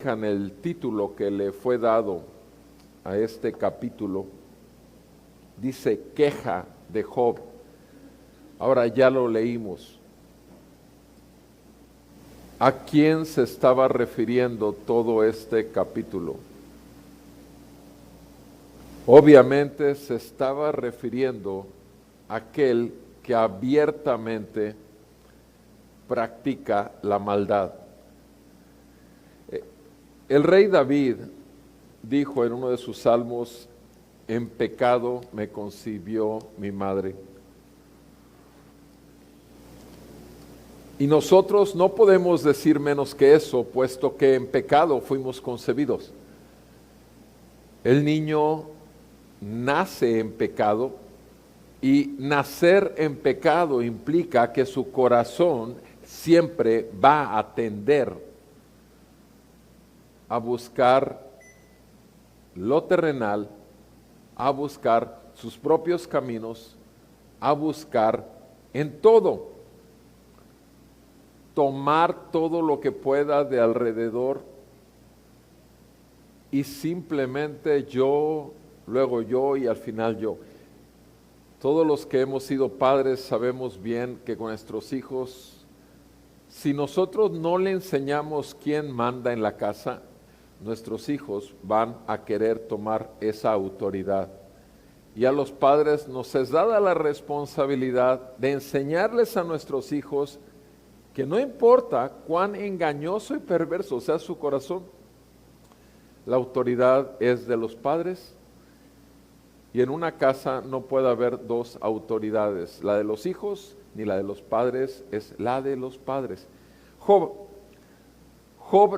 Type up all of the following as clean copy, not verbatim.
En el título que le fue dado a este capítulo, dice queja de Job. Ahora ya lo leímos. ¿A quién se estaba refiriendo todo este capítulo? Obviamente se estaba refiriendo a aquel que abiertamente practica la maldad. El rey David dijo en uno de sus salmos: en pecado me concibió mi madre. Y nosotros no podemos decir menos que eso, puesto que en pecado fuimos concebidos. El niño nace en pecado, y nacer en pecado implica que su corazón siempre va a tender a buscar lo terrenal, a buscar sus propios caminos, a buscar en todo, tomar todo lo que pueda de alrededor y simplemente yo, luego yo y al final yo. Todos los que hemos sido padres sabemos bien que con nuestros hijos, si nosotros no le enseñamos quién manda en la casa, nuestros hijos van a querer tomar esa autoridad. Y a los padres nos es dada la responsabilidad de enseñarles a nuestros hijos que no importa cuán engañoso y perverso sea su corazón, la autoridad es de los padres, y en una casa no puede haber dos autoridades, la de los hijos ni la de los padres, es la de los padres. Job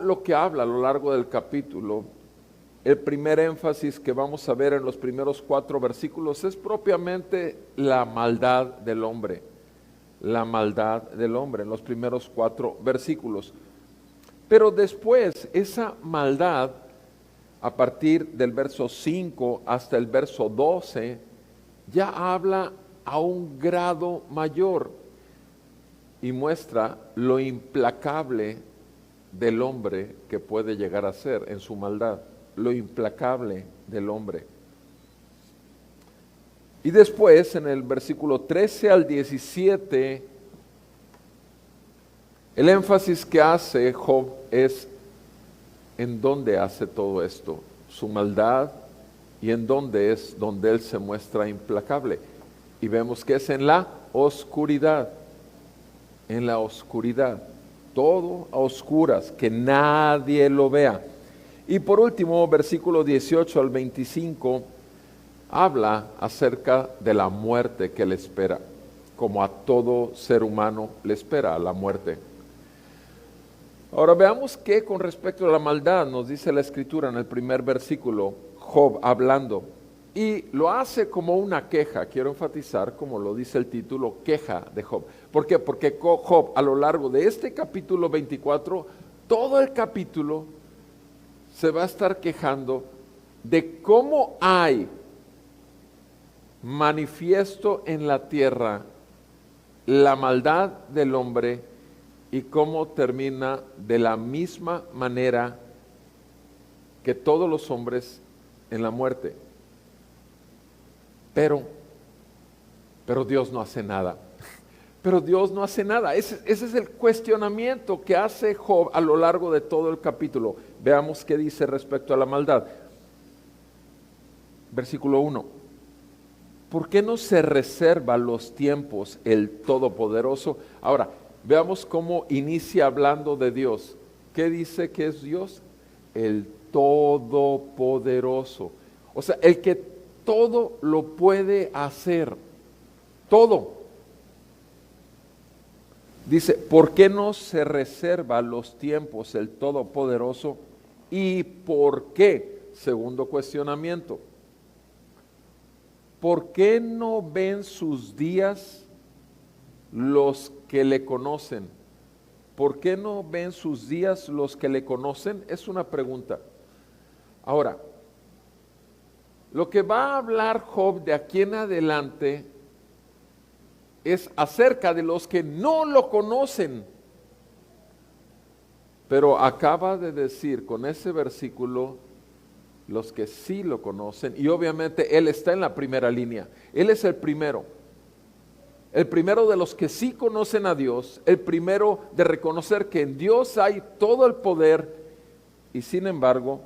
lo que habla a lo largo del capítulo, el primer énfasis que vamos a ver en los primeros 4 versículos es propiamente la maldad del hombre. La maldad del hombre en los primeros 4 versículos. Pero después esa maldad, a partir del verso 5 hasta el verso 12, ya habla a un grado mayor y muestra lo implacable del hombre que puede llegar a ser en su maldad, lo implacable del hombre. Y después, en el versículo 13 al 17, el énfasis que hace Job es en dónde hace todo esto, su maldad, y en dónde es donde él se muestra implacable. Y vemos que es en la oscuridad, todo a oscuras, que nadie lo vea. Y por último, versículo 18 al 25, habla acerca de la muerte que le espera, como a todo ser humano le espera la muerte. Ahora veamos que con respecto a la maldad nos dice la Escritura en el primer versículo, Job hablando, y lo hace como una queja. Quiero enfatizar, como lo dice el título, queja de Job. ¿Por qué? Porque Job a lo largo de este capítulo 24, todo el capítulo se va a estar quejando de cómo hay manifiesto en la tierra la maldad del hombre y cómo termina de la misma manera que todos los hombres en la muerte. Pero Dios no hace nada. Pero Dios no hace nada. Ese es el cuestionamiento que hace Job a lo largo de todo el capítulo. Veamos qué dice respecto a la maldad. Versículo 1. ¿Por qué no se reserva los tiempos el Todopoderoso? Ahora, veamos cómo inicia hablando de Dios. ¿Qué dice que es Dios? El Todopoderoso. O sea, el que todo lo puede hacer. Todo. Dice, ¿por qué no se reserva los tiempos el Todopoderoso? ¿Y por qué? Segundo cuestionamiento. ¿Por qué no ven sus días los que le conocen? ¿Por qué no ven sus días los que le conocen? Es una pregunta. Ahora, lo que va a hablar Job de aquí en adelante es acerca de los que no lo conocen. Pero acaba de decir con ese versículo los que sí lo conocen, y obviamente Él está en la primera línea. Él es el primero de los que sí conocen a Dios, el primero de reconocer que en Dios hay todo el poder, y sin embargo,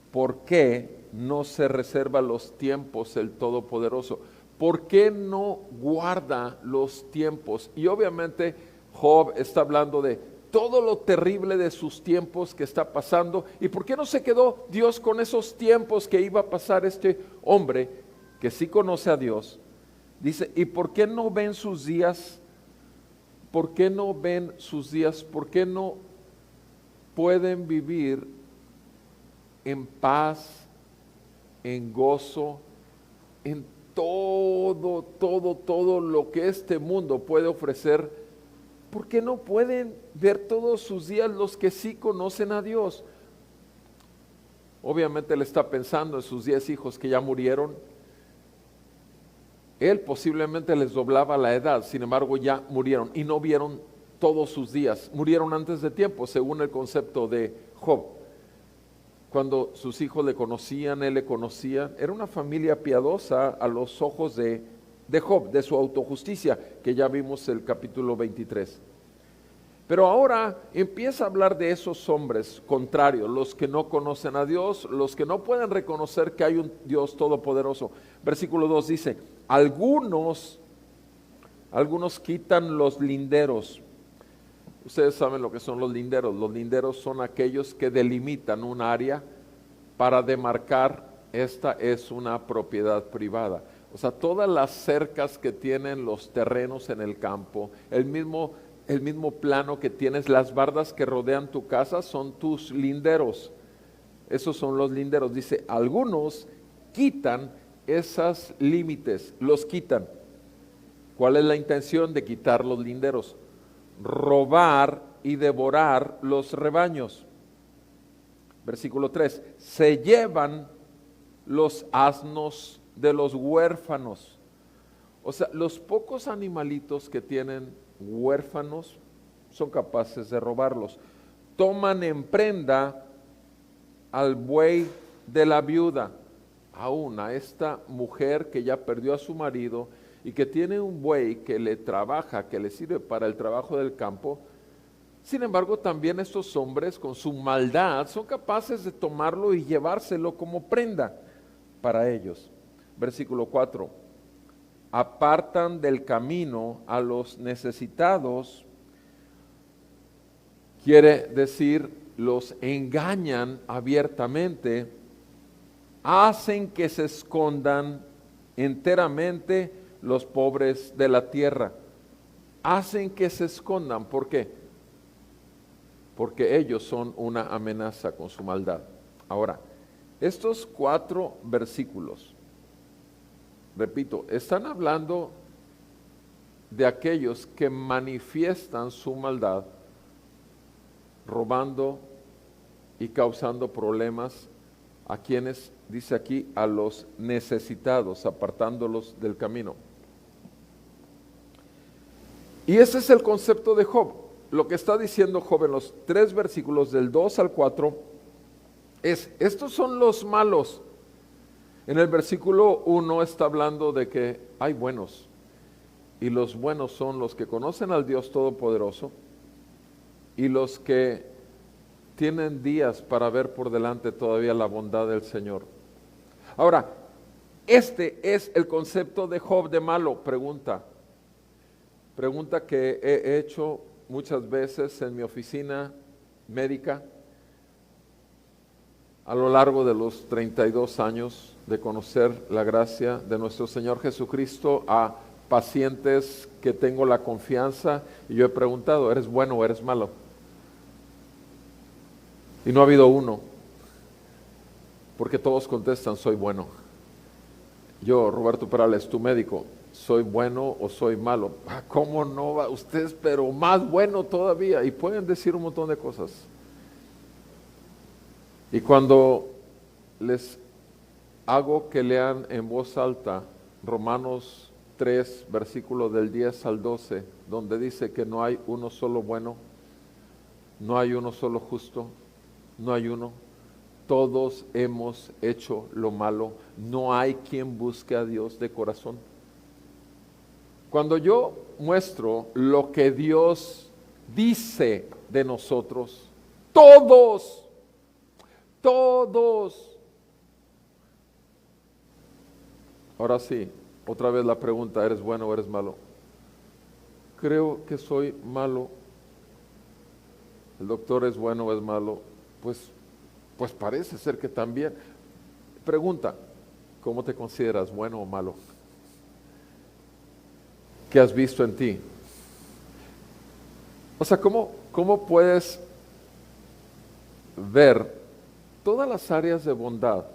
¿por qué no se reserva los tiempos el Todopoderoso? ¿Por qué no guarda los tiempos? Y obviamente Job está hablando de todo lo terrible de sus tiempos que está pasando. ¿Y por qué no se quedó Dios con esos tiempos que iba a pasar este hombre que sí conoce a Dios? Dice, ¿y por qué no ven sus días? ¿Por qué no ven sus días? ¿Por qué no pueden vivir en paz, en gozo, en todo lo que este mundo puede ofrecer? ¿Por qué no pueden ver todos sus días los que sí conocen a Dios? Obviamente él está pensando en sus 10 hijos que ya murieron. Él posiblemente les doblaba la edad, sin embargo ya murieron y no vieron todos sus días. Murieron antes de tiempo, según el concepto de Job. Cuando sus hijos le conocían, él le conocía. Era una familia piadosa a los ojos de Job, de su autojusticia, que ya vimos el capítulo 23. Pero ahora empieza a hablar de esos hombres contrarios, los que no conocen a Dios, los que no pueden reconocer que hay un Dios todopoderoso. Versículo 2 dice, algunos quitan los linderos. Ustedes saben lo que son los linderos. Los linderos son aquellos que delimitan un área para demarcar, esta es una propiedad privada. O sea, todas las cercas que tienen los terrenos en el campo, el mismo plano que tienes, las bardas que rodean tu casa son tus linderos. Esos son los linderos. Dice, algunos quitan esos límites, los quitan. ¿Cuál es la intención de quitar los linderos? Robar y devorar los rebaños. Versículo 3, se llevan los asnos de los huérfanos. O sea, los pocos animalitos que tienen huérfanos son capaces de robarlos. Toman en prenda al buey de la viuda, aún a esta mujer que ya perdió a su marido y que tiene un buey que le trabaja, que le sirve para el trabajo del campo. Sin embargo, también estos hombres con su maldad son capaces de tomarlo y llevárselo como prenda para ellos. Versículo 4, apartan del camino a los necesitados, quiere decir, los engañan abiertamente, hacen que se escondan enteramente los pobres de la tierra. Hacen que se escondan, ¿por qué? Porque ellos son una amenaza con su maldad. Ahora, estos 4 versículos, repito, están hablando de aquellos que manifiestan su maldad, robando y causando problemas a quienes, dice aquí, a los necesitados, apartándolos del camino. Y ese es el concepto de Job. Lo que está diciendo Job en los 3 versículos del 2 al 4 es, estos son los malos. En el versículo 1 está hablando de que hay buenos, y los buenos son los que conocen al Dios Todopoderoso y los que tienen días para ver por delante todavía la bondad del Señor. Ahora, este es el concepto de Job de malo. Pregunta que he hecho muchas veces en mi oficina médica a lo largo de los 32 años de conocer la gracia de nuestro Señor Jesucristo a pacientes que tengo la confianza, y yo he preguntado, ¿eres bueno o eres malo? Y no ha habido uno, porque todos contestan, soy bueno. Yo, Roberto Perales, tu médico, ¿soy bueno o soy malo? ¿Cómo no va usted? Pero más bueno todavía. Y pueden decir un montón de cosas. Y cuando les hago que lean en voz alta Romanos 3, versículo del 10 al 12, donde dice que no hay uno solo bueno, No hay uno solo justo, no hay uno. Todos hemos hecho lo malo. No hay quien busque a Dios de corazón. Cuando yo muestro lo que Dios dice de nosotros, todos, ahora sí, otra vez la pregunta, ¿eres bueno o eres malo? Creo que soy malo. ¿El doctor es bueno o es malo? Pues parece ser que también. Pregunta, ¿cómo te consideras, bueno o malo? ¿Qué has visto en ti? O sea, ¿cómo puedes ver todas las áreas de bondad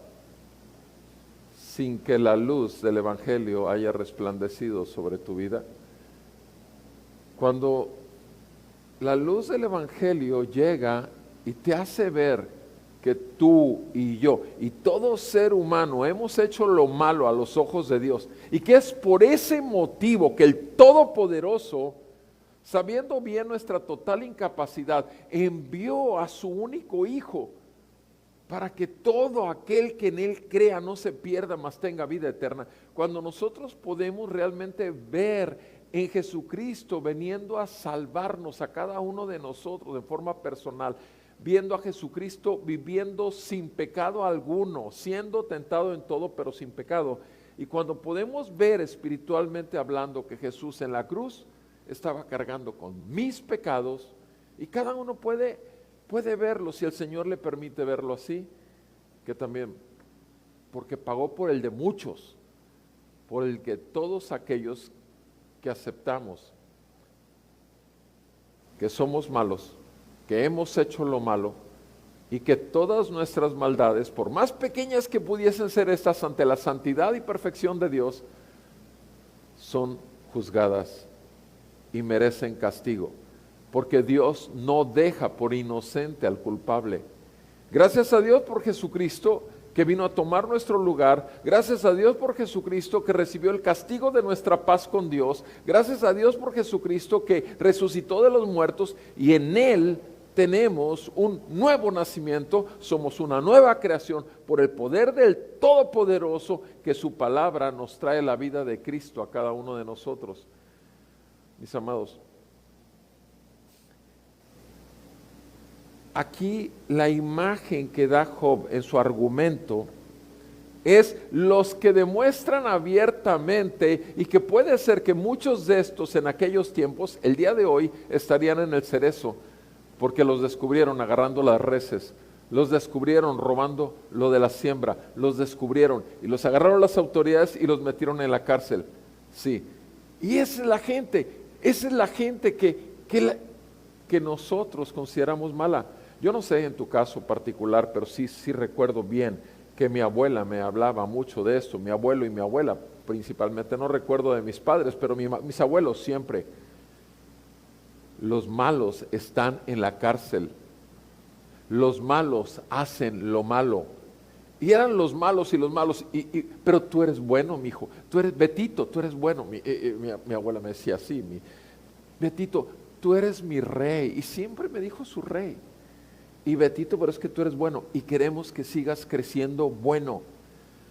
sin que la luz del Evangelio haya resplandecido sobre tu vida? Cuando la luz del Evangelio llega y te hace ver que tú y yo y todo ser humano hemos hecho lo malo a los ojos de Dios, y que es por ese motivo que el Todopoderoso, sabiendo bien nuestra total incapacidad, envió a su único Hijo para que todo aquel que en Él crea no se pierda, mas tenga vida eterna. Cuando nosotros podemos realmente ver en Jesucristo viniendo a salvarnos a cada uno de nosotros de forma personal, viendo a Jesucristo viviendo sin pecado alguno, siendo tentado en todo pero sin pecado, y cuando podemos ver espiritualmente hablando que Jesús en la cruz estaba cargando con mis pecados, y cada uno puede verlo, si el Señor le permite verlo así, que también, porque pagó por el de muchos, por el que todos aquellos que aceptamos que somos malos, que hemos hecho lo malo, y que todas nuestras maldades, por más pequeñas que pudiesen ser estas ante la santidad y perfección de Dios, son juzgadas y merecen castigo, porque Dios no deja por inocente al culpable. Gracias a Dios por Jesucristo, que vino a tomar nuestro lugar. Gracias a Dios por Jesucristo, que recibió el castigo de nuestra paz con Dios. Gracias a Dios por Jesucristo, que resucitó de los muertos, y en Él tenemos un nuevo nacimiento. Somos una nueva creación por el poder del Todopoderoso, que su palabra nos trae la vida de Cristo a cada uno de nosotros. Mis amados, aquí la imagen que da Job en su argumento es los que demuestran abiertamente, y que puede ser que muchos de estos en aquellos tiempos, el día de hoy, estarían en el cerezo, porque los descubrieron agarrando las reses, los descubrieron robando lo de la siembra, los descubrieron y los agarraron las autoridades y los metieron en la cárcel. Sí, y esa es la gente que nosotros consideramos mala. Yo no sé en tu caso particular, pero sí recuerdo bien que mi abuela me hablaba mucho de esto, mi abuelo y mi abuela principalmente. No recuerdo de mis padres, pero mis abuelos siempre. Los malos están en la cárcel, los malos hacen lo malo, y eran los malos y los malos, pero tú eres bueno, mi hijo, tú eres Betito, tú eres bueno. Mi abuela me decía así, Betito, tú eres mi rey, y siempre me dijo su rey. Y Betito, pero es que tú eres bueno, y queremos que sigas creciendo bueno.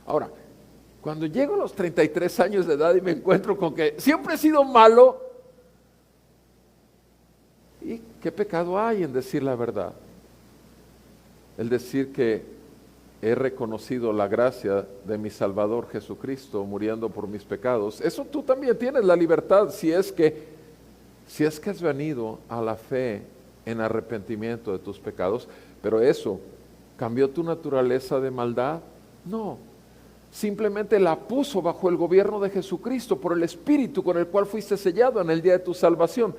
Ahora, cuando llego a los 33 años de edad y me encuentro con que siempre he sido malo, ¿y qué pecado hay en decir la verdad? El decir que he reconocido la gracia de mi Salvador Jesucristo muriendo por mis pecados. Eso tú también tienes la libertad, si es que has venido a la fe en arrepentimiento de tus pecados. Pero eso, ¿cambió tu naturaleza de maldad? No, simplemente la puso bajo el gobierno de Jesucristo por el Espíritu con el cual fuiste sellado en el día de tu salvación.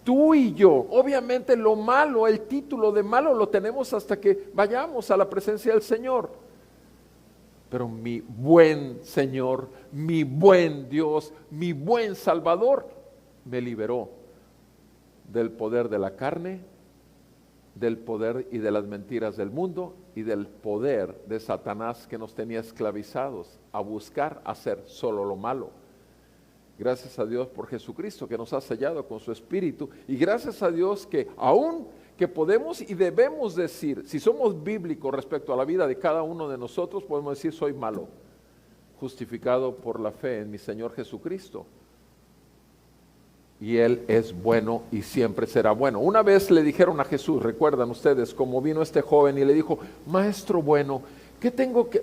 Tú y yo, obviamente lo malo, el título de malo lo tenemos hasta que vayamos a la presencia del Señor. Pero mi buen Señor, mi buen Dios, mi buen Salvador, me liberó del poder de la carne, del poder y de las mentiras del mundo, y del poder de Satanás, que nos tenía esclavizados a buscar hacer solo lo malo. Gracias a Dios por Jesucristo, que nos ha sellado con su Espíritu, y gracias a Dios que aún que podemos y debemos decir, si somos bíblicos respecto a la vida de cada uno de nosotros, podemos decir soy malo, justificado por la fe en mi Señor Jesucristo. Y Él es bueno y siempre será bueno. Una vez le dijeron a Jesús, recuerdan ustedes, como vino este joven y le dijo, maestro bueno, ¿qué tengo que...?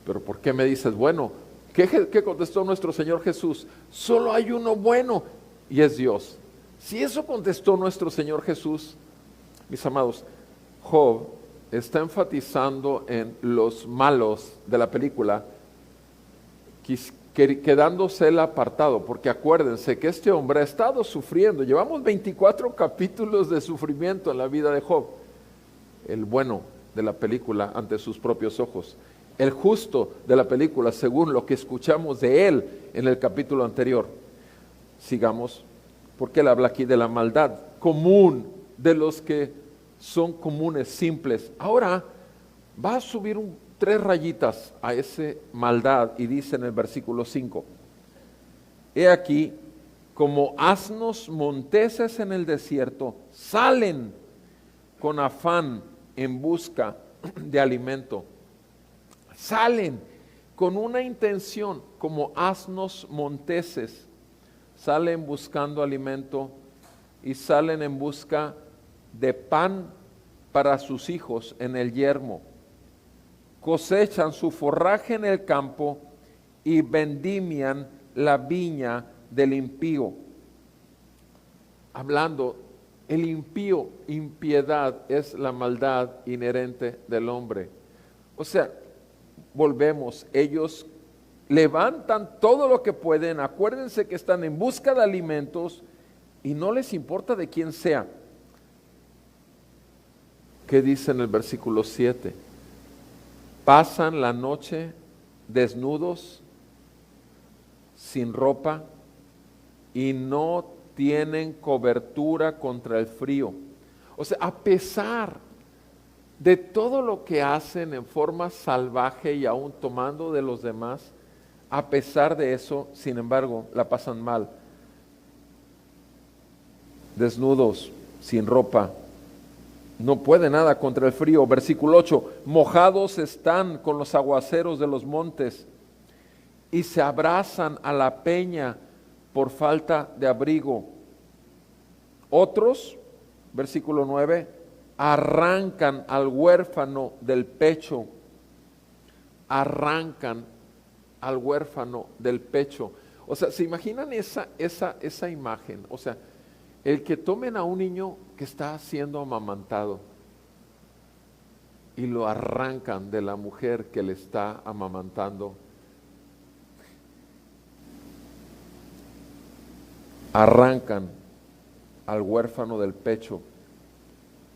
Pero ¿por qué me dices bueno? ¿Qué contestó nuestro Señor Jesús? Solo hay uno bueno y es Dios. Si eso contestó nuestro Señor Jesús, mis amados, Job está enfatizando en los malos de la película, quedándose él apartado, porque acuérdense que este hombre ha estado sufriendo, llevamos 24 capítulos de sufrimiento en la vida de Job, el bueno de la película ante sus propios ojos, el justo de la película según lo que escuchamos de él en el capítulo anterior. Sigamos, porque él habla aquí de la maldad común, de los que son comunes, simples. Ahora va a subir 3 rayitas a esa maldad y dice en el versículo 5, he aquí, como asnos monteses en el desierto, salen con afán en busca de alimento. Salen con una intención, como asnos monteses, salen buscando alimento y salen en busca de pan para sus hijos en el yermo. Cosechan su forraje en el campo y vendimian la viña del impío. Hablando, el impío, impiedad, es la maldad inherente del hombre. O sea, volvemos, ellos levantan todo lo que pueden, acuérdense que están en busca de alimentos y no les importa de quién sea. ¿Qué dice en el versículo 7? Pasan la noche desnudos, sin ropa, y no tienen cobertura contra el frío. O sea, a pesar de todo lo que hacen en forma salvaje y aún tomando de los demás, a pesar de eso, sin embargo, la pasan mal. Desnudos, sin ropa, no puede nada contra el frío. Versículo 8, mojados están con los aguaceros de los montes y se abrazan a la peña por falta de abrigo. Otros, versículo 9, arrancan al huérfano del pecho, arrancan al huérfano del pecho. O sea, ¿se imaginan esa imagen? O sea, el que tomen a un niño que está siendo amamantado y lo arrancan de la mujer que le está amamantando. Arrancan al huérfano del pecho,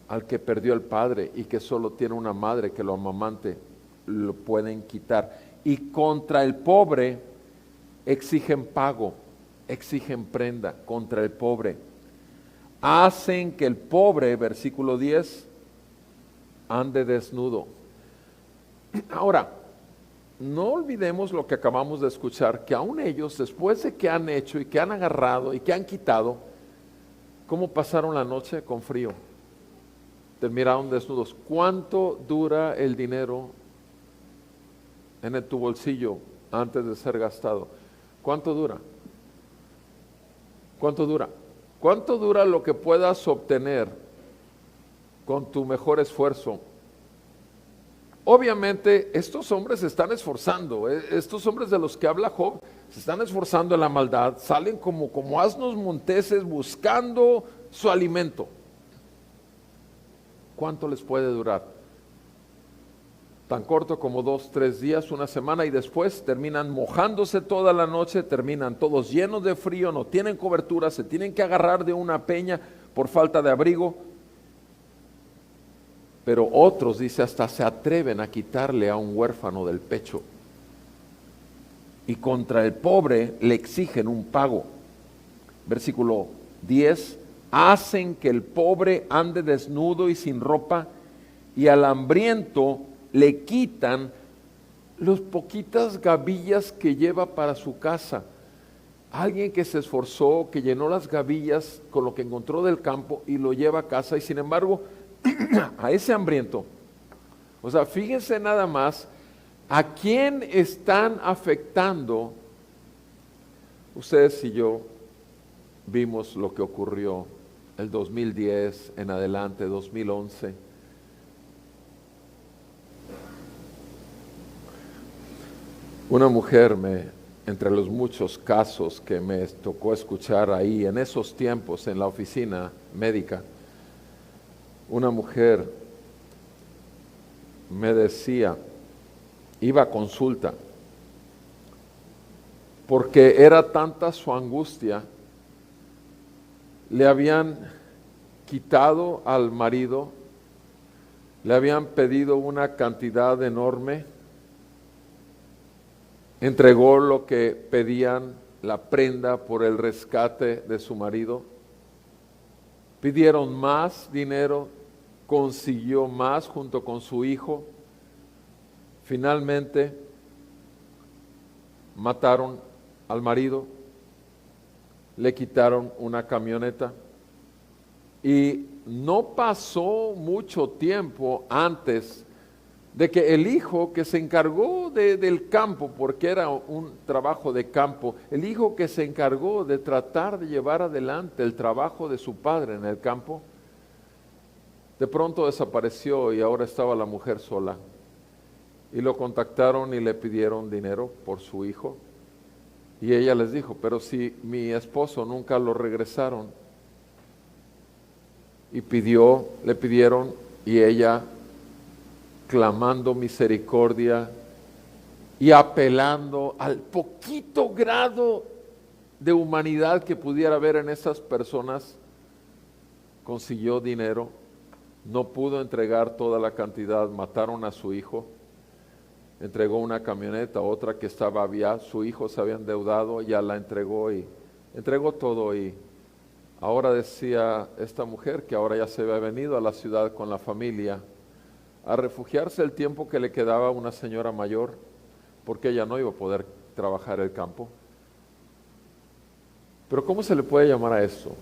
al que perdió el padre y que solo tiene una madre que lo amamante, lo pueden quitar. Y contra el pobre exigen pago, exigen prenda contra el pobre. Hacen que el pobre, versículo 10, ande desnudo. Ahora, no olvidemos lo que acabamos de escuchar, que aún ellos, después de que han hecho y que han agarrado y que han quitado, ¿cómo pasaron la noche? Con frío. Terminaron desnudos. ¿Cuánto dura el dinero en tu bolsillo antes de ser gastado? ¿Cuánto dura? ¿Cuánto dura? ¿Cuánto dura lo que puedas obtener con tu mejor esfuerzo? Obviamente estos hombres se están esforzando, estos hombres de los que habla Job se están esforzando en la maldad, salen como asnos monteses buscando su alimento. ¿Cuánto les puede durar? Tan corto como 2, 3 días, una semana, y después terminan mojándose toda la noche, terminan todos llenos de frío, no tienen cobertura, se tienen que agarrar de una peña por falta de abrigo. Pero otros, dice, hasta se atreven a quitarle a un huérfano del pecho. Y contra el pobre le exigen un pago. Versículo 10, hacen que el pobre ande desnudo y sin ropa, y al hambriento le quitan las poquitas gavillas que lleva para su casa. Alguien que se esforzó, que llenó las gavillas con lo que encontró del campo y lo lleva a casa, y sin embargo, a ese hambriento, o sea, fíjense nada más, ¿a quién están afectando? Ustedes y yo vimos lo que ocurrió el 2010 en adelante, 2011. Una mujer entre los muchos casos que me tocó escuchar ahí en esos tiempos en la oficina médica, una mujer me decía, iba a consulta, porque era tanta su angustia, le habían quitado al marido, le habían pedido una cantidad enorme, entregó lo que pedían, la prenda por el rescate de su marido, pidieron más dinero, consiguió más junto con su hijo, finalmente mataron al marido, le quitaron una camioneta y no pasó mucho tiempo antes de que el hijo que se encargó del campo, porque era un trabajo de campo, el hijo que se encargó de tratar de llevar adelante el trabajo de su padre en el campo, de pronto desapareció y ahora estaba la mujer sola. Y lo contactaron y le pidieron dinero por su hijo. Y ella les dijo, pero si mi esposo nunca lo regresaron. Y le pidieron, y ella, clamando misericordia y apelando al poquito grado de humanidad que pudiera haber en esas personas, consiguió dinero, no pudo entregar toda la cantidad, mataron a su hijo, entregó una camioneta, otra que estaba su hijo se había endeudado, ya la entregó y entregó todo. Y ahora decía esta mujer que ahora ya se había venido a la ciudad con la familia a refugiarse el tiempo que le quedaba a una señora mayor, porque ella no iba a poder trabajar el campo. Pero ¿cómo se le puede llamar a eso?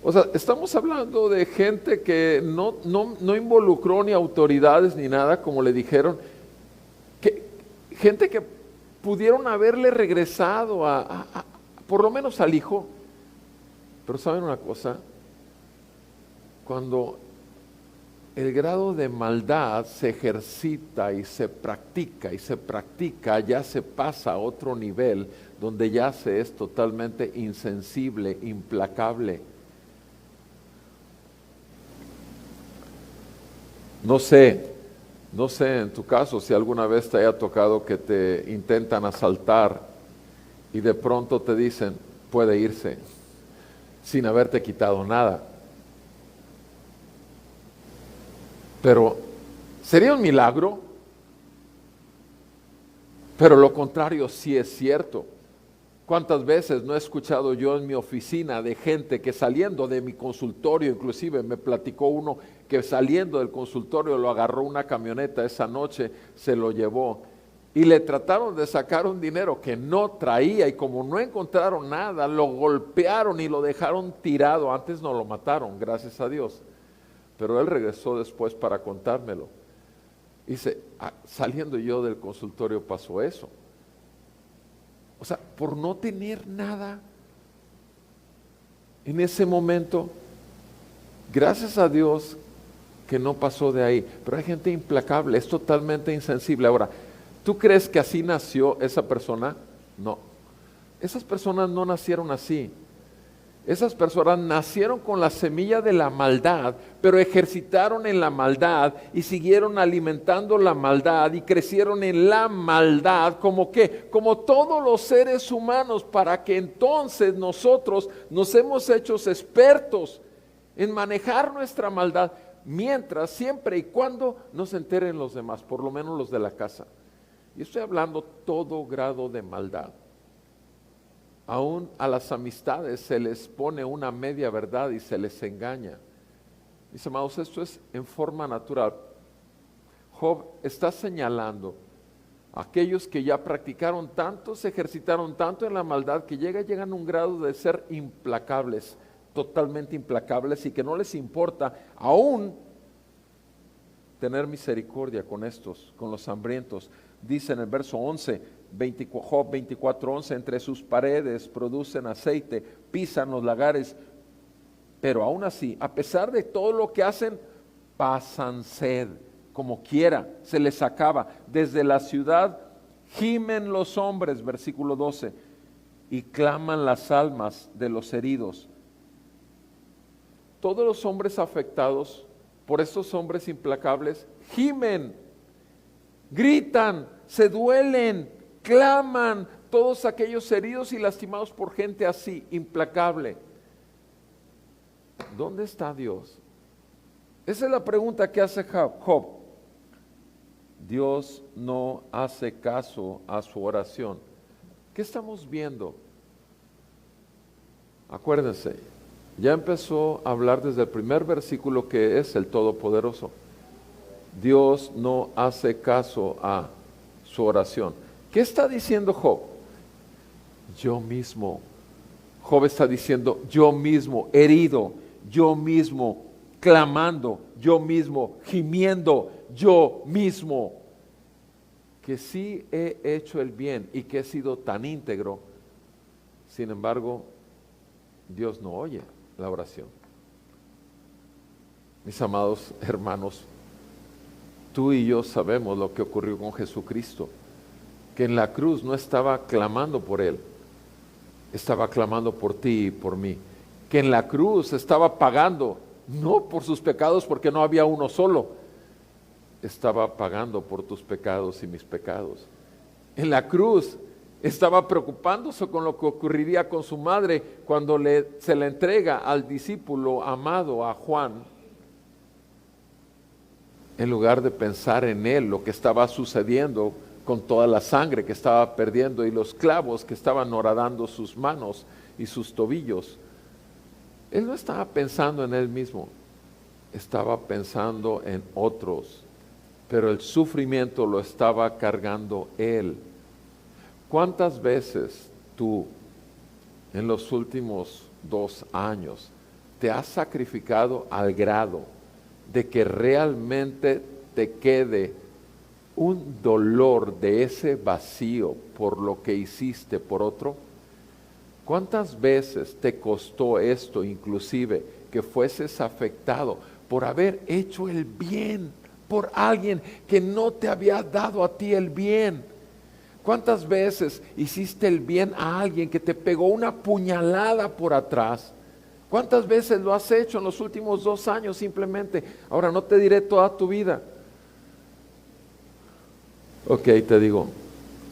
O sea, estamos hablando de gente que no involucró ni autoridades ni nada, como le dijeron, gente que pudieron haberle regresado por lo menos al hijo. Pero ¿saben una cosa? Cuando el grado de maldad se ejercita y se practica, ya se pasa a otro nivel donde ya se es totalmente insensible, implacable. No sé en tu caso si alguna vez te haya tocado que te intentan asaltar y de pronto te dicen, puede irse, sin haberte quitado nada. Pero sería un milagro, pero lo contrario sí es cierto. ¿Cuántas veces no he escuchado yo en mi oficina de gente que saliendo de mi consultorio, inclusive me platicó uno que saliendo del consultorio lo agarró una camioneta esa noche, se lo llevó y le trataron de sacar un dinero que no traía y como no encontraron nada, lo golpearon y lo dejaron tirado. Antes no lo mataron, gracias a Dios, pero él regresó después para contármelo. Dice, saliendo yo del consultorio pasó eso. O sea, por no tener nada en ese momento, gracias a Dios que no pasó de ahí. Pero hay gente implacable, es totalmente insensible. Ahora, ¿tú crees que así nació esa persona? No. Esas personas no nacieron así. Esas personas nacieron con la semilla de la maldad, pero ejercitaron en la maldad y siguieron alimentando la maldad y crecieron en la maldad, ¿como qué? Como todos los seres humanos, para que entonces nosotros nos hemos hecho expertos en manejar nuestra maldad, mientras, siempre y cuando no se enteren los demás, por lo menos los de la casa. Y estoy hablando todo grado de maldad. Aún a las amistades se les pone una media verdad y se les engaña. Mis amados, esto es en forma natural. Job está señalando Aquellos que ya practicaron tanto, se ejercitaron tanto en la maldad que llegan a un grado de ser implacables, totalmente implacables, y que no les importa aún tener misericordia con estos, con los hambrientos. Dice en el verso 11, Job 24:11, entre sus paredes producen aceite, pisan los lagares, pero aún así, a pesar de todo lo que hacen, pasan sed, como quiera, se les acaba. Desde la ciudad gimen los hombres, versículo 12, y claman las almas de los heridos. Todos los hombres afectados por estos hombres implacables gimen, gritan, se duelen, claman, todos aquellos heridos y lastimados por gente así, implacable. ¿Dónde está Dios? Esa es la pregunta que hace Job. Dios no hace caso a su oración. ¿Qué estamos viendo? Acuérdense, ya empezó a hablar desde el primer versículo que es el Todopoderoso. Dios no hace caso a su oración. ¿Qué está diciendo Job? Yo mismo. Job está diciendo, yo mismo, herido, yo mismo, clamando, yo mismo, gimiendo, yo mismo, que sí he hecho el bien y que he sido tan íntegro. Sin embargo, Dios no oye la oración. Mis amados hermanos, tú y yo sabemos lo que ocurrió con Jesucristo, que en la cruz no estaba clamando por Él, estaba clamando por ti y por mí, que en la cruz estaba pagando, no por sus pecados porque no había uno solo, estaba pagando por tus pecados y mis pecados. En la cruz estaba preocupándose con lo que ocurriría con su madre cuando se le entrega al discípulo amado, a Juan, en lugar de pensar en él, lo que estaba sucediendo con toda la sangre que estaba perdiendo y los clavos que estaban horadando sus manos y sus tobillos. Él no estaba pensando en él mismo, estaba pensando en otros, pero el sufrimiento lo estaba cargando él. ¿Cuántas veces tú en los últimos 2 años te has sacrificado al grado de que realmente te quede un dolor de ese vacío por lo que hiciste por otro? ¿Cuántas veces te costó esto, inclusive, que fueses afectado por haber hecho el bien por alguien que no te había dado a ti el bien? ¿Cuántas veces hiciste el bien a alguien que te pegó una puñalada por atrás? ¿Cuántas veces lo has hecho en los últimos 2 años simplemente? Ahora no te diré toda tu vida. Ok, te digo,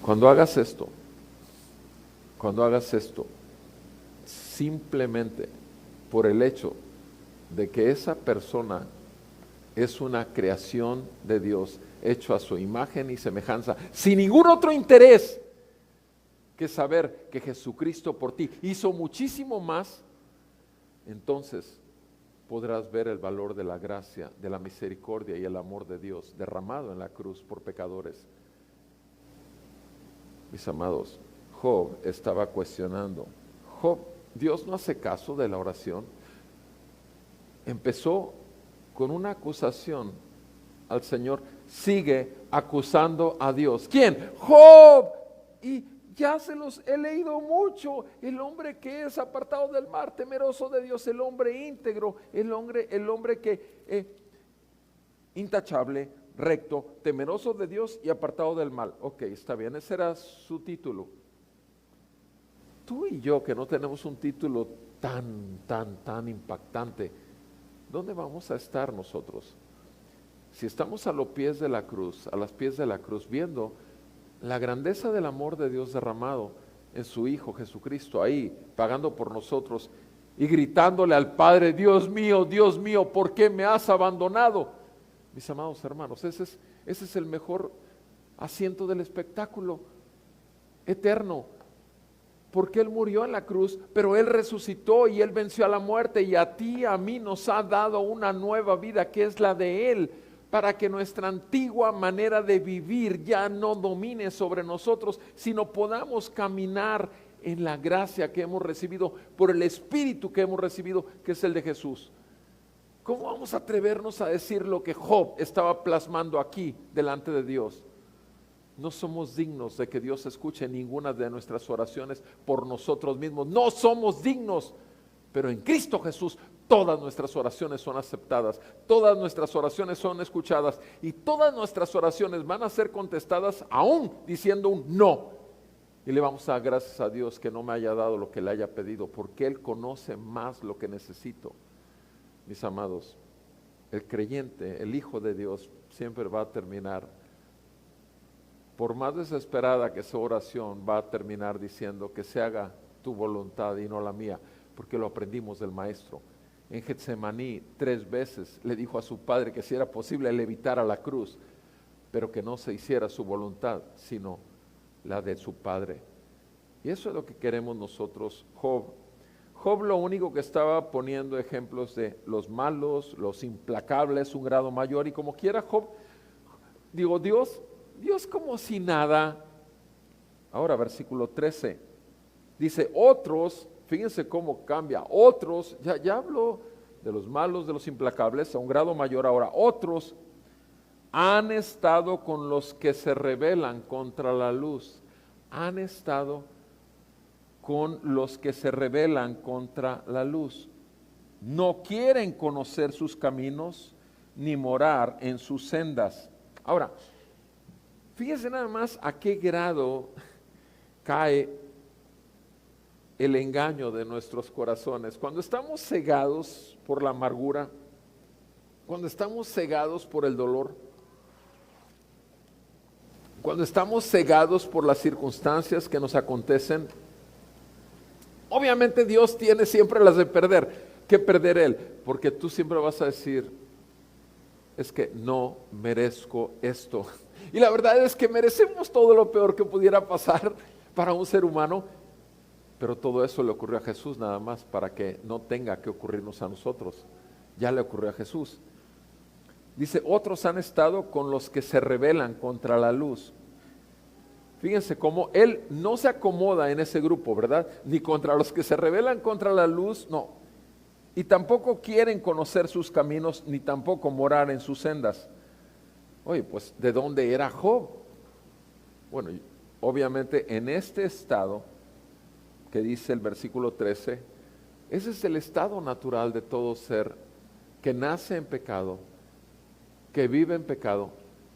cuando hagas esto, simplemente por el hecho de que esa persona es una creación de Dios, hecho a su imagen y semejanza, sin ningún otro interés que saber que Jesucristo por ti hizo muchísimo más, entonces podrás ver el valor de la gracia, de la misericordia y el amor de Dios derramado en la cruz por pecadores. Mis amados, Job estaba cuestionando. Job, Dios no hace caso de la oración. Empezó con una acusación al Señor, sigue acusando a Dios. ¿Quién? Job. Y ya se los he leído mucho. El hombre que es apartado del mal, temeroso de Dios, el hombre íntegro, el hombre que intachable, recto, temeroso de Dios y apartado del mal. Ok, está bien, ese era su título. Tú y yo, que no tenemos un título tan impactante, ¿dónde vamos a estar nosotros? Si estamos a los pies de la cruz, viendo la grandeza del amor de Dios derramado en su Hijo Jesucristo, ahí, pagando por nosotros, y gritándole al Padre, Dios mío, ¿por qué me has abandonado? Mis amados hermanos, ese es el mejor asiento del espectáculo eterno, porque Él murió en la cruz, pero Él resucitó y Él venció a la muerte, y a ti y a mí nos ha dado una nueva vida que es la de Él. para que nuestra antigua manera de vivir ya no domine sobre nosotros, sino podamos caminar en la gracia que hemos recibido por el Espíritu que hemos recibido, que es el de Jesús. ¿Cómo vamos a atrevernos a decir lo que Job estaba plasmando aquí delante de Dios? No somos dignos de que Dios escuche ninguna de nuestras oraciones por nosotros mismos. No somos dignos, pero en Cristo Jesús todas nuestras oraciones son aceptadas, todas nuestras oraciones son escuchadas y todas nuestras oraciones van a ser contestadas aún diciendo un no. Y le vamos a dar gracias a Dios que no me haya dado lo que le haya pedido, porque Él conoce más lo que necesito. Mis amados, el creyente, el Hijo de Dios, siempre va a terminar, por más desesperada que su oración, va a terminar diciendo que se haga tu voluntad y no la mía, porque lo aprendimos del Maestro. En Getsemaní 3 veces le dijo a su Padre que si era posible le evitara la cruz, pero que no se hiciera su voluntad, sino la de su Padre. Y eso es lo que queremos nosotros. Job lo único que estaba poniendo ejemplos de los malos, los implacables, un grado mayor, y como quiera Dios como si nada. Ahora versículo 13, dice otros, fíjense cómo cambia, otros, ya habló de los malos, de los implacables, a un grado mayor. Ahora otros han estado con los que se rebelan contra la luz, han estado con los que se rebelan contra la luz. No quieren conocer sus caminos ni morar en sus sendas. Ahora, fíjense nada más a qué grado cae el engaño de nuestros corazones. Cuando estamos cegados por la amargura, cuando estamos cegados por el dolor, cuando estamos cegados por las circunstancias que nos acontecen, obviamente Dios tiene siempre las de perder. ¿Qué perder Él? Porque tú siempre vas a decir, es que no merezco esto. Y la verdad es que merecemos todo lo peor que pudiera pasar para un ser humano, pero todo eso le ocurrió a Jesús nada más para que no tenga que ocurrirnos a nosotros. Ya le ocurrió a Jesús. Dice, otros han estado con los que se rebelan contra la luz. Fíjense cómo Él no se acomoda en ese grupo, ¿verdad? Ni contra los que se rebelan contra la luz, no. Y tampoco quieren conocer sus caminos, ni tampoco morar en sus sendas. Oye, pues, ¿de dónde era Job? Bueno, obviamente en este estado que dice el versículo 13, ese es el estado natural de todo ser que nace en pecado, que vive en pecado,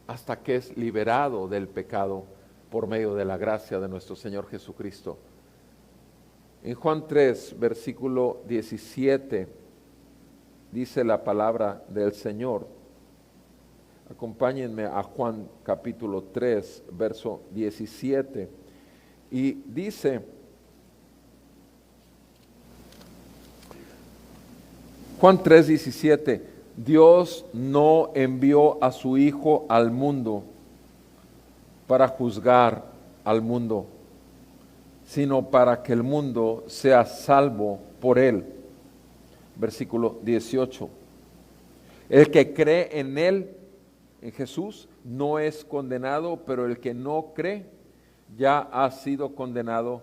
hasta que es liberado del pecado por medio de la gracia de nuestro Señor Jesucristo. En Juan 3, versículo 17, dice la palabra del Señor. Acompáñenme a Juan capítulo 3, verso 17. Y dice, Juan 3, 17, Dios no envió a su Hijo al mundo para juzgar al mundo, sino para que el mundo sea salvo por él. Versículo 18. El que cree en él, en Jesús, no es condenado, pero el que no cree ya ha sido condenado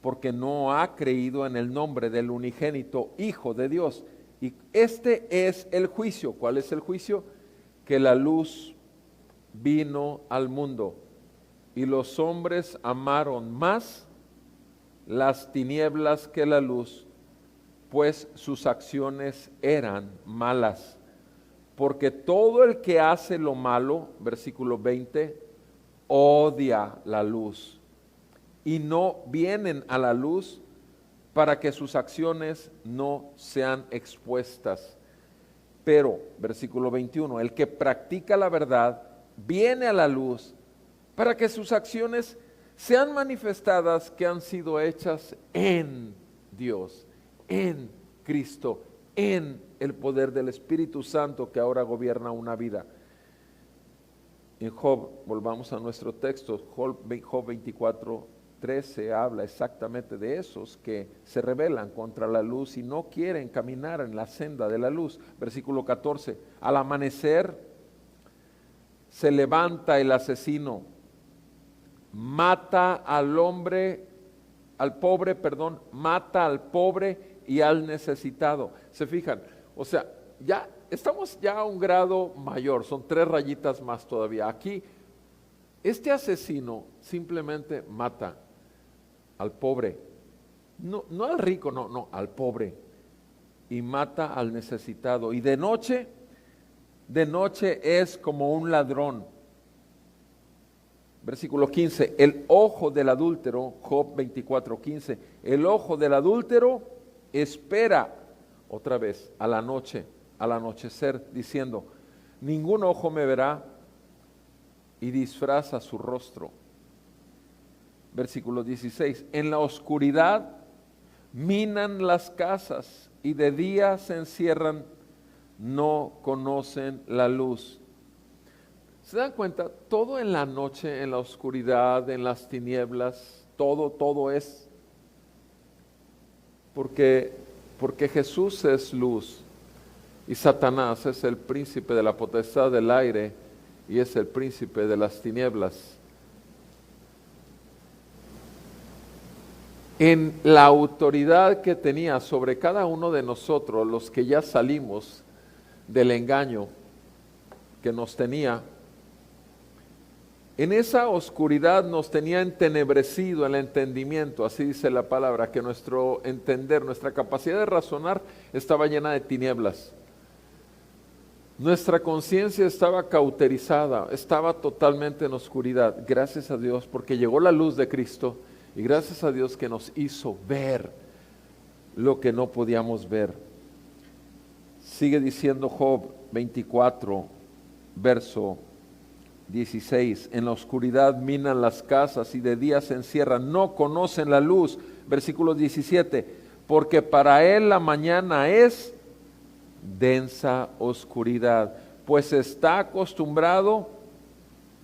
porque no ha creído en el nombre del unigénito Hijo de Dios. Y este es el juicio. ¿Cuál es el juicio? Que la luz vino al mundo y los hombres amaron más las tinieblas que la luz, pues sus acciones eran malas. Porque todo el que hace lo malo, versículo 20, odia la luz y no vienen a la luz para que sus acciones no sean expuestas. Pero, versículo 21, el que practica la verdad viene a la luz para que sus acciones sean manifestadas que han sido hechas en Dios, en Cristo, en el poder del Espíritu Santo que ahora gobierna una vida. En Job, volvamos a nuestro texto, Job 24:13 habla exactamente de esos que se rebelan contra la luz y no quieren caminar en la senda de la luz. Versículo 14, al amanecer se levanta el asesino, mata al pobre y al necesitado. ¿Se fijan? O sea, ya estamos ya a un grado mayor, son 3 rayitas más todavía. Aquí, este asesino simplemente mata al pobre, no al rico, no, al pobre, y mata al necesitado. Y de noche es como un ladrón. Versículo 15, el ojo del adúltero, Job 24:15, el ojo del adúltero espera otra vez a la noche, al anochecer, diciendo, ningún ojo me verá, y disfraza su rostro. Versículo 16, en la oscuridad minan las casas y de día se encierran, no conocen la luz. ¿Se dan cuenta? Todo en la noche, en la oscuridad, en las tinieblas, todo es porque Jesús es luz y Satanás es el príncipe de la potestad del aire y es el príncipe de las tinieblas. En la autoridad que tenía sobre cada uno de nosotros, los que ya salimos del engaño que nos tenía, en esa oscuridad nos tenía entenebrecido el entendimiento, así dice la palabra, que nuestro entender, nuestra capacidad de razonar estaba llena de tinieblas. Nuestra conciencia estaba cauterizada, estaba totalmente en oscuridad. Gracias a Dios porque llegó la luz de Cristo y gracias a Dios que nos hizo ver lo que no podíamos ver. Sigue diciendo Job 24, verso 16, en la oscuridad minan las casas y de día se encierran, no conocen la luz. Versículo 17, porque para él la mañana es densa oscuridad, pues está acostumbrado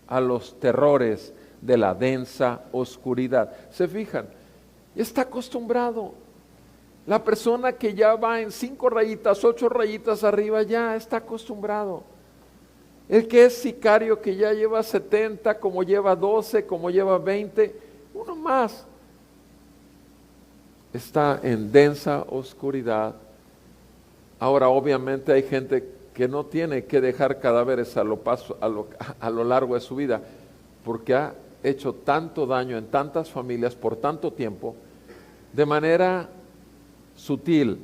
a los terrores de la densa oscuridad. ¿Se fijan? Está acostumbrado. La persona que ya va en 5 rayitas, 8 rayitas arriba, ya está acostumbrado. El que es sicario, que ya lleva 70, como lleva 12, como lleva 20, uno más, está en densa oscuridad. Ahora, obviamente hay gente que no tiene que dejar cadáveres a lo largo de su vida, porque ha hecho tanto daño en tantas familias por tanto tiempo, de manera sutil.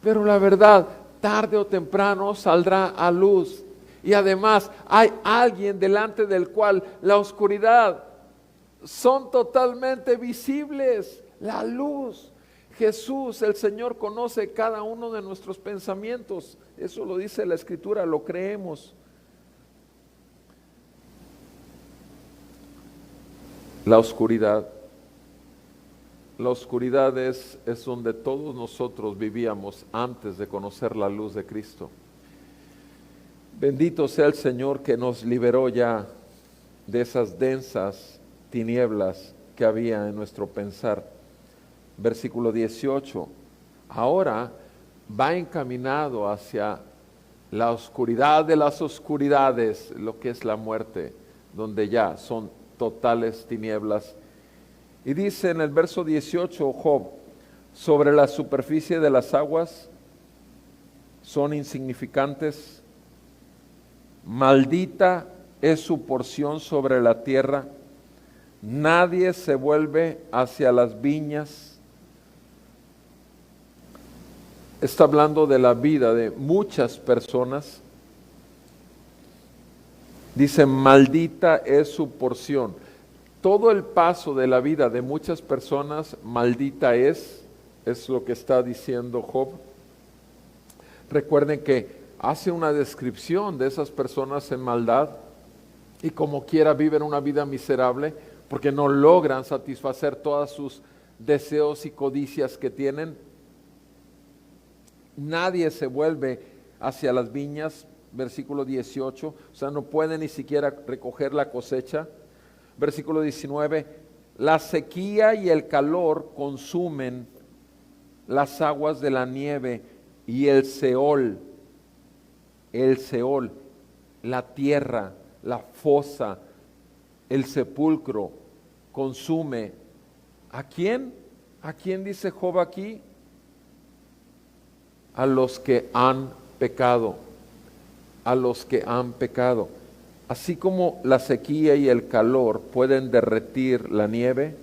Pero la verdad, tarde o temprano saldrá a luz. Y además hay alguien delante del cual la oscuridad son totalmente visibles. La luz. Jesús, el Señor, conoce cada uno de nuestros pensamientos. Eso lo dice la Escritura, lo creemos. La oscuridad. La oscuridad es donde todos nosotros vivíamos antes de conocer la luz de Cristo. Bendito sea el Señor que nos liberó ya de esas densas tinieblas que había en nuestro pensar. Versículo 18, ahora va encaminado hacia la oscuridad de las oscuridades, lo que es la muerte, donde ya son totales tinieblas. Y dice en el verso 18 Job, sobre la superficie de las aguas son insignificantes, maldita es su porción sobre la tierra, nadie se vuelve hacia las viñas. Está hablando de la vida de muchas personas. Dice, maldita es su porción. Todo el paso de la vida de muchas personas, maldita es lo que está diciendo Job. Recuerden que hace una descripción de esas personas en maldad y como quiera viven una vida miserable porque no logran satisfacer todas sus deseos y codicias que tienen. Nadie se vuelve hacia las viñas, versículo 18, o sea, no puede ni siquiera recoger la cosecha. Versículo 19, la sequía y el calor consumen las aguas de la nieve y el Seol la tierra, la fosa, el sepulcro, consume. ¿A quién? ¿A quién dice Job aquí? A los que han pecado, a los que han pecado. Así como la sequía y el calor pueden derretir la nieve,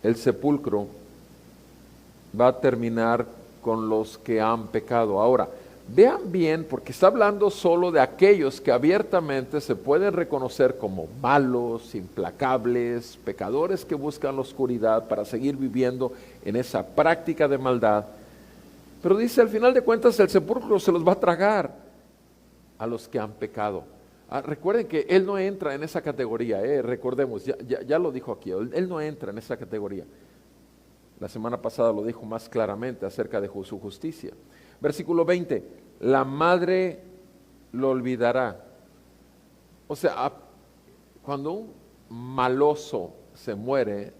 el sepulcro va a terminar con los que han pecado. Ahora, vean bien, porque está hablando solo de aquellos que abiertamente se pueden reconocer como malos, implacables, pecadores que buscan la oscuridad para seguir viviendo en esa práctica de maldad. Pero dice, al final de cuentas, el sepulcro se los va a tragar a los que han pecado. Recuerden que Él no entra en esa categoría, recordemos, ya lo dijo aquí, Él no entra en esa categoría. La semana pasada lo dijo más claramente acerca de su justicia. Versículo 20, la madre lo olvidará. O sea, cuando un maloso se muere,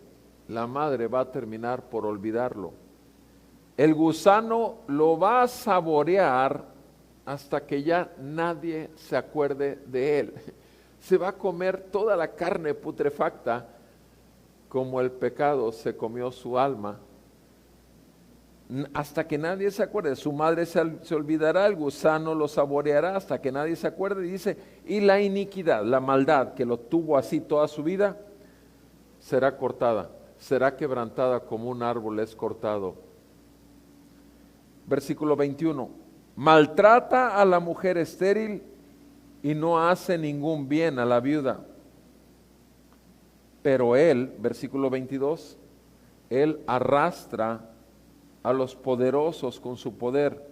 la madre va a terminar por olvidarlo. El gusano lo va a saborear hasta que ya nadie se acuerde de él. Se va a comer toda la carne putrefacta como el pecado se comió su alma, hasta que nadie se acuerde. Su madre se olvidará, el gusano lo saboreará hasta que nadie se acuerde. Y dice, y la iniquidad, la maldad que lo tuvo así toda su vida, será cortada, será quebrantada como un árbol es cortado. Versículo 21, maltrata a la mujer estéril y no hace ningún bien a la viuda. Pero él, versículo 22, él arrastra a los poderosos con su poder.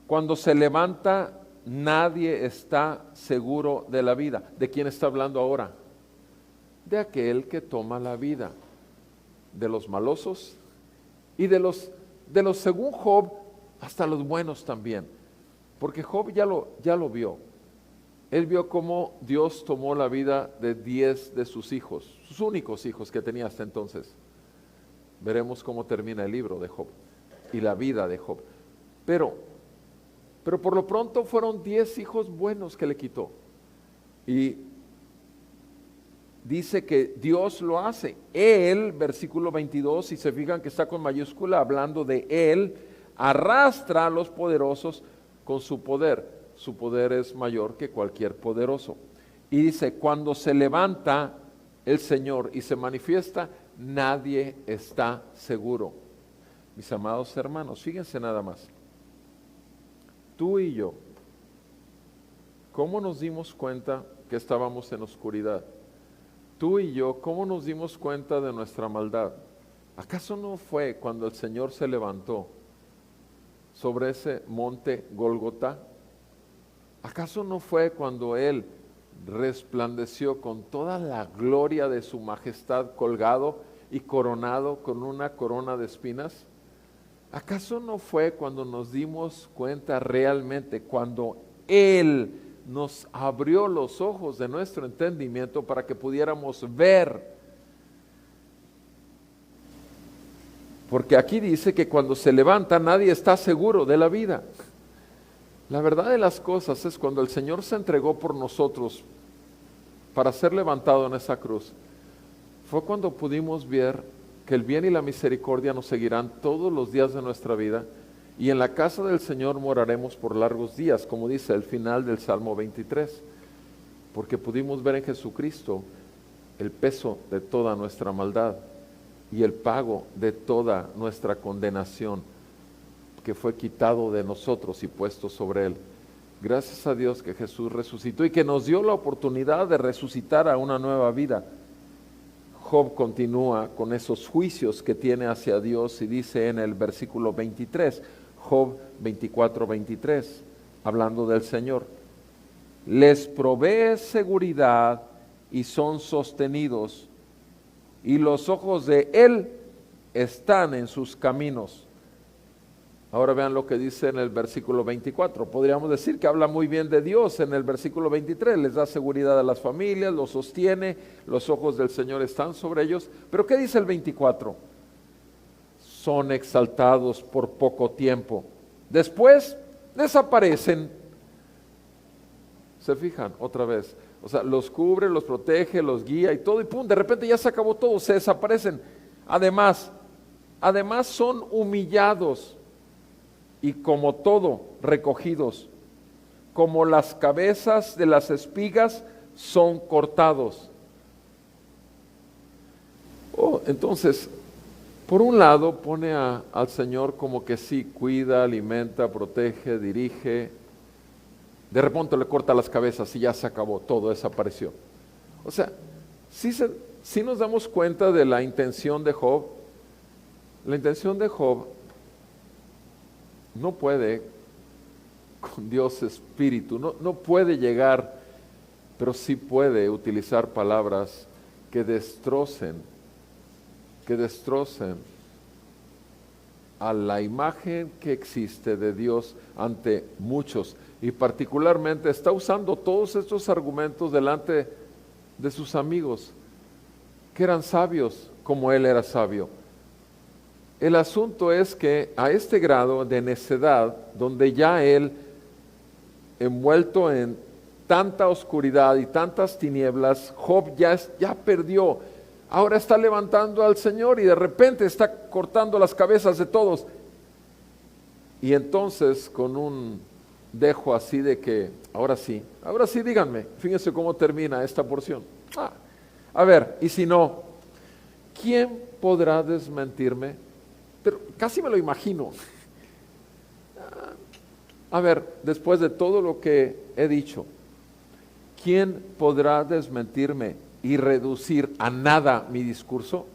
Cuando se levanta, nadie está seguro de la vida. ¿De quién está hablando ahora? De aquel que toma la vida, de los malosos y de los según Job, hasta los buenos también. Porque Job ya lo vio. Él vio cómo Dios tomó la vida de 10 de sus hijos, sus únicos hijos que tenía hasta entonces. Veremos cómo termina el libro de Job y la vida de Job. Pero por lo pronto fueron 10 hijos buenos que le quitó. Y dice que Dios lo hace. Él, versículo 22, si se fijan que está con mayúscula, hablando de Él, arrastra a los poderosos con su poder. Su poder es mayor que cualquier poderoso. Y dice, cuando se levanta el Señor y se manifiesta, nadie está seguro. Mis amados hermanos, fíjense nada más. Tú y yo, ¿cómo nos dimos cuenta que estábamos en oscuridad? Tú y yo, ¿cómo nos dimos cuenta de nuestra maldad? ¿Acaso no fue cuando el Señor se levantó sobre ese monte Gólgota? ¿Acaso no fue cuando Él resplandeció con toda la gloria de su majestad colgado y coronado con una corona de espinas? ¿Acaso no fue cuando nos dimos cuenta realmente, cuando Él nos abrió los ojos de nuestro entendimiento para que pudiéramos ver? Porque aquí dice que cuando se levanta nadie está seguro de la vida. La verdad de las cosas es cuando el Señor se entregó por nosotros para ser levantado en esa cruz, fue cuando pudimos ver que el bien y la misericordia nos seguirán todos los días de nuestra vida y en la casa del Señor moraremos por largos días, como dice el final del Salmo 23, porque pudimos ver en Jesucristo el peso de toda nuestra maldad y el pago de toda nuestra condenación, que fue quitado de nosotros y puesto sobre Él. Gracias a Dios que Jesús resucitó y que nos dio la oportunidad de resucitar a una nueva vida. Job continúa con esos juicios que tiene hacia Dios y dice en el versículo 23, Job 24:23, hablando del Señor, les provee seguridad y son sostenidos, y los ojos de Él están en sus caminos. Ahora vean lo que dice en el versículo 24. Podríamos decir que habla muy bien de Dios en el versículo 23. Les da seguridad a las familias, los sostiene, los ojos del Señor están sobre ellos. Pero ¿qué dice el 24? Son exaltados por poco tiempo. Después desaparecen ¿Se fijan? Otra vez. O sea, los cubre, los protege, los guía y todo, y pum, de repente ya se acabó todo, se desaparecen. Además son humillados y como todo, recogidos. Como las cabezas de las espigas son cortados. Entonces, por un lado pone al Señor como que sí, cuida, alimenta, protege, dirige. De repente le corta las cabezas y ya se acabó, todo desapareció. O sea, sí nos damos cuenta de la intención de Job. La intención de Job no puede con Dios Espíritu, no puede llegar, pero sí puede utilizar palabras que destrocen a la imagen que existe de Dios ante muchos, y particularmente está usando todos estos argumentos delante de sus amigos, que eran sabios como él era sabio. El asunto es que a este grado de necedad, donde ya él, envuelto en tanta oscuridad y tantas tinieblas, Job ya perdió. Ahora está levantando al Señor y de repente está cortando las cabezas de todos. Y entonces con un dejo así de que, ahora sí, díganme, fíjense cómo termina esta porción. A ver, y si no, ¿quién podrá desmentirme? Pero casi me lo imagino. A ver, después de todo lo que he dicho, ¿quién podrá desmentirme y reducir a nada mi discurso?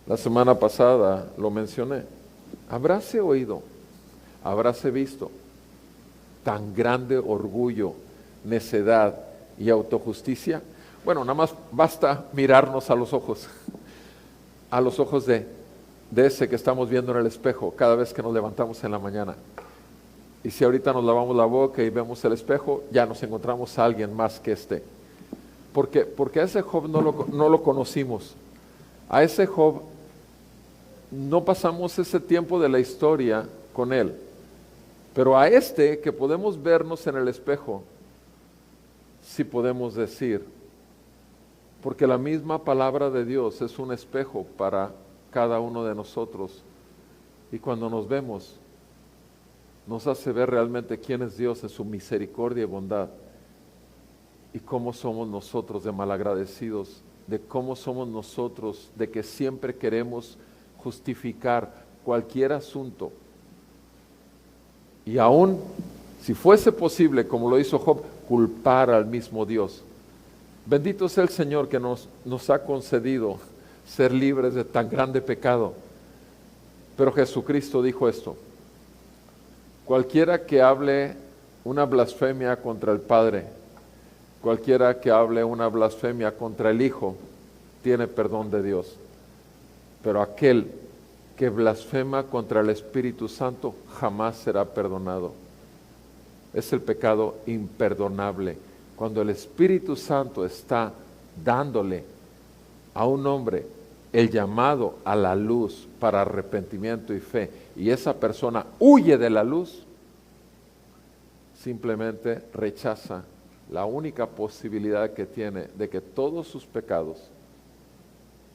La semana pasada lo mencioné. ¿Habráse oído, habráse visto tan grande orgullo, necedad y autojusticia? Bueno, nada más basta mirarnos a los ojos de ese que estamos viendo en el espejo cada vez que nos levantamos en la mañana. Y si ahorita nos lavamos la boca y vemos el espejo, ya nos encontramos a alguien más que este. Porque a ese Job no lo conocimos. A ese Job no pasamos ese tiempo de la historia con él. Pero a este que podemos vernos en el espejo, sí podemos decir, porque la misma palabra de Dios es un espejo para cada uno de nosotros. Y cuando nos vemos, nos hace ver realmente quién es Dios en su misericordia y bondad, y cómo somos nosotros de malagradecidos, de cómo somos nosotros de que siempre queremos justificar cualquier asunto, y aún si fuese posible, como lo hizo Job, culpar al mismo Dios. Bendito sea el Señor que nos ha concedido ser libres de tan grande pecado. Pero Jesucristo dijo esto: cualquiera que hable una blasfemia contra el Padre, cualquiera que hable una blasfemia contra el Hijo, tiene perdón de Dios. Pero aquel que blasfema contra el Espíritu Santo jamás será perdonado. Es el pecado imperdonable. Cuando el Espíritu Santo está dándole a un hombre el llamado a la luz para arrepentimiento y fe, y esa persona huye de la luz, simplemente rechaza la única posibilidad que tiene de que todos sus pecados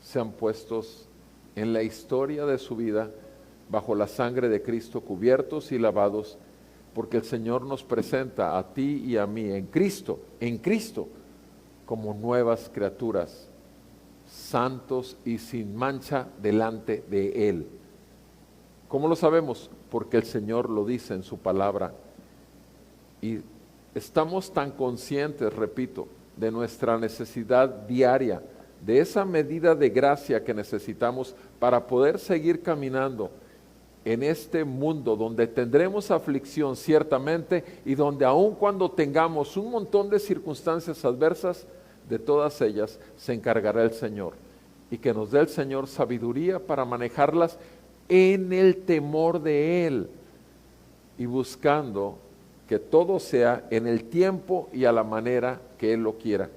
sean puestos en la historia de su vida bajo la sangre de Cristo, cubiertos y lavados, porque el Señor nos presenta a ti y a mí en Cristo, como nuevas criaturas, santos y sin mancha delante de Él. ¿Cómo lo sabemos? Porque el Señor lo dice en su palabra. Y estamos tan conscientes, repito, de nuestra necesidad diaria, de esa medida de gracia que necesitamos para poder seguir caminando en este mundo donde tendremos aflicción ciertamente, y donde aun cuando tengamos un montón de circunstancias adversas, de todas ellas se encargará el Señor, y que nos dé el Señor sabiduría para manejarlas en el temor de Él, y buscando que todo sea en el tiempo y a la manera que Él lo quiera.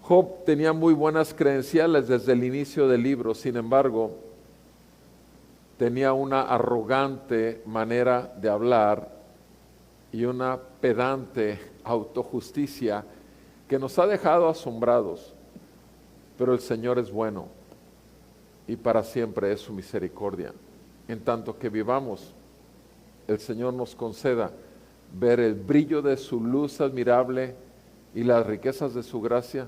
Job tenía muy buenas credenciales desde el inicio del libro. Sin embargo, tenía una arrogante manera de hablar y una pedante autojusticia que nos ha dejado asombrados. Pero el Señor es bueno y para siempre es su misericordia. En tanto que vivamos, el Señor nos conceda ver el brillo de su luz admirable y las riquezas de su gracia,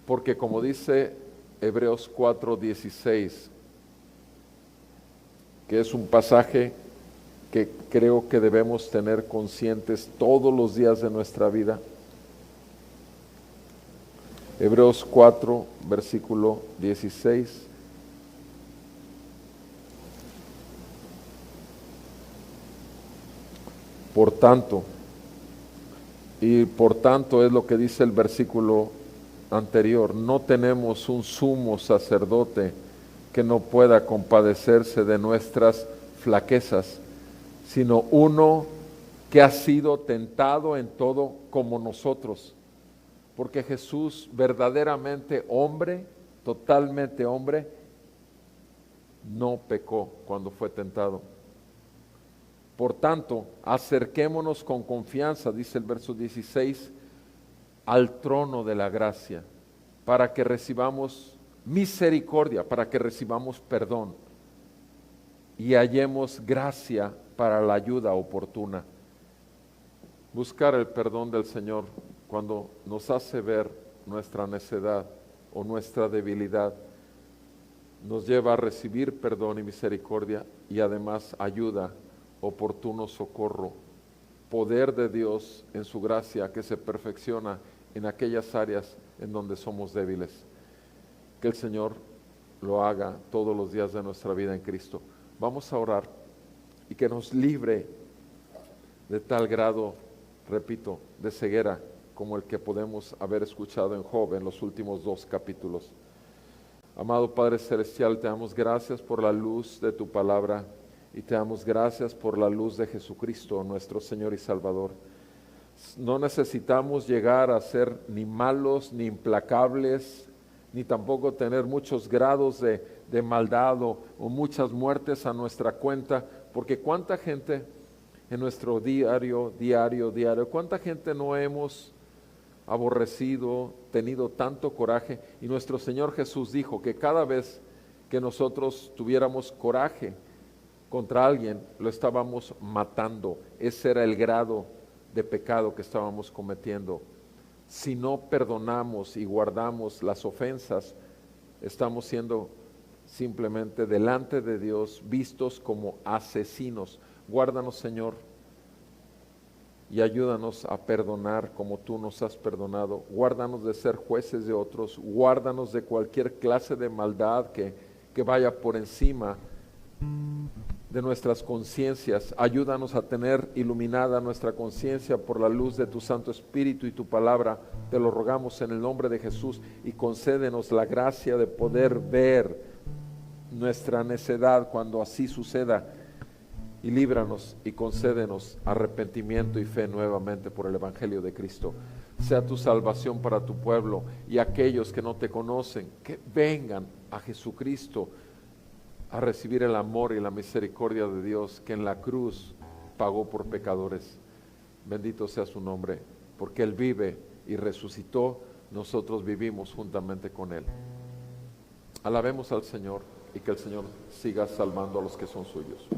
porque como dice Hebreos 4:16, que es un pasaje que creo que debemos tener conscientes todos los días de nuestra vida. Hebreos 4, versículo 16. Por tanto es lo que dice el versículo anterior, no tenemos un sumo sacerdote que no pueda compadecerse de nuestras flaquezas, sino uno que ha sido tentado en todo como nosotros. Porque Jesús, verdaderamente hombre, totalmente hombre, no pecó cuando fue tentado. Por tanto, acerquémonos con confianza, dice el verso 16, al trono de la gracia, para que recibamos misericordia, para que recibamos perdón y hallemos gracia para la ayuda oportuna. Buscar el perdón del Señor cuando nos hace ver nuestra necedad o nuestra debilidad, nos lleva a recibir perdón y misericordia y además ayuda, oportuno socorro, poder de Dios en su gracia que se perfecciona en aquellas áreas en donde somos débiles. Que el Señor lo haga todos los días de nuestra vida en Cristo. Vamos a orar y que nos libre de tal grado, repito, de ceguera como el que podemos haber escuchado en Job en los últimos 2 capítulos. Amado Padre Celestial, te damos gracias por la luz de tu palabra y te damos gracias por la luz de Jesucristo, nuestro Señor y Salvador. No necesitamos llegar a ser ni malos, ni implacables, ni tampoco tener muchos grados de maldad o muchas muertes a nuestra cuenta, porque cuánta gente en nuestro diario, cuánta gente no hemos aborrecido, tenido tanto coraje, y nuestro Señor Jesús dijo que cada vez que nosotros tuviéramos coraje contra alguien, lo estábamos matando. Ese era el grado de pecado que estábamos cometiendo. Si no perdonamos y guardamos las ofensas, estamos siendo simplemente delante de Dios vistos como asesinos. Guárdanos, Señor, y ayúdanos a perdonar como tú nos has perdonado. Guárdanos de ser jueces de otros, guárdanos de cualquier clase de maldad que vaya por encima de nuestras conciencias. Ayúdanos a tener iluminada nuestra conciencia por la luz de tu Santo Espíritu y tu palabra. Te lo rogamos en el nombre de Jesús, y concédenos la gracia de poder ver nuestra necedad cuando así suceda, y líbranos y concédenos arrepentimiento y fe nuevamente por el Evangelio de Cristo. Sea tu salvación para tu pueblo, y aquellos que no te conocen, que vengan a Jesucristo a recibir el amor y la misericordia de Dios, que en la cruz pagó por pecadores. Bendito sea su nombre, porque Él vive y resucitó, nosotros vivimos juntamente con Él. Alabemos al Señor, y que el Señor siga salvando a los que son suyos.